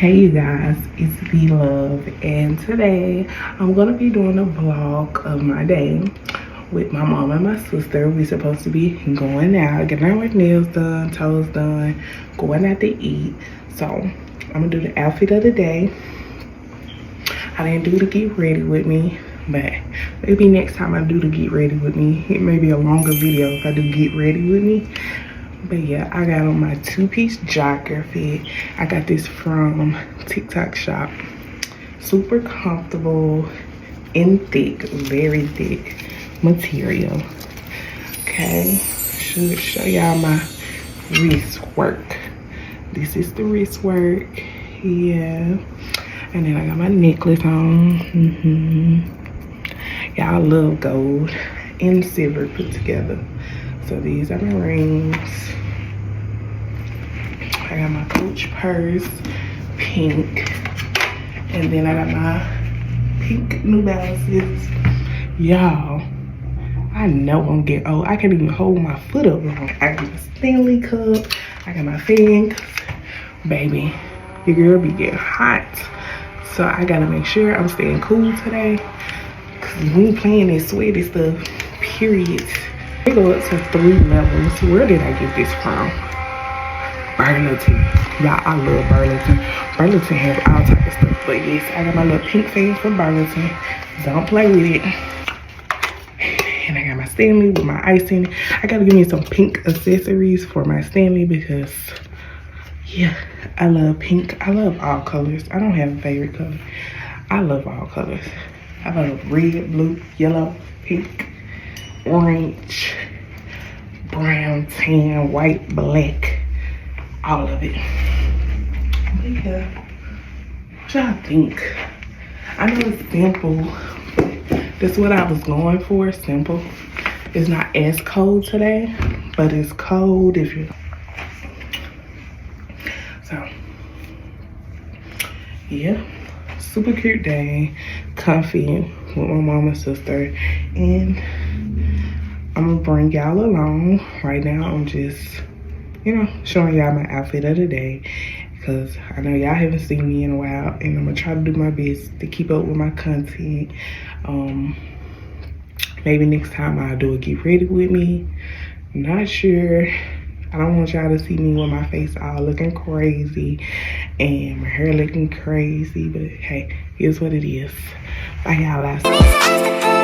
Hey you guys, it's V Love, and today I'm gonna be doing a vlog of my day with my mom and my sister. We supposed to be going out, getting our nails done, toes done, going out to eat. So I'm gonna do the outfit of the day. I didn't do the get ready with me, but maybe next time I do the get ready with me, it may be a longer video if I do get ready with me. But yeah, I got on my two-piece jogger fit. I got this from TikTok shop. Super comfortable and thick, very thick material. Okay, should show y'all my wrist work. This is the wrist work, yeah. And then I got my necklace on. Y'all love gold and silver put together. So these are my rings. I got my Coach purse, pink. And then I got my pink New Balances. Y'all, I know I'm getting old. I can't even hold my foot up wrong. I got my Stanley cup. I got my fan. Baby, your girl be getting hot. So I gotta make sure I'm staying cool today. Cause we ain't playing this sweaty stuff, period. We go up to 3 levels. Where did I get this from? Burlington. Y'all, I love Burlington. Burlington has all type of stuff. But yes, I got my little pink fan from Burlington. Don't play with it. And I got my Stanley with my ice in it. I gotta give me some pink accessories for my Stanley because, yeah, I love pink. I love all colors. I don't have a favorite color. I love all colors. I love red, blue, yellow, pink, orange, brown, tan, white, black, all of it. But yeah, what y'all think? I know it's simple. That's what I was going for, simple. It's not as cold today, but it's cold if you. So, yeah, super cute day, comfy with my mom and sister, and I'm gonna bring y'all along. Right now I'm just, showing y'all my outfit of the day because I know y'all haven't seen me in a while, and I'm gonna try to do my best to keep up with my content. Maybe next time I'll do a get ready with me. I'm not sure. I don't want y'all to see me with my face all looking crazy and my hair looking crazy, but hey, here's what it is. Bye y'all.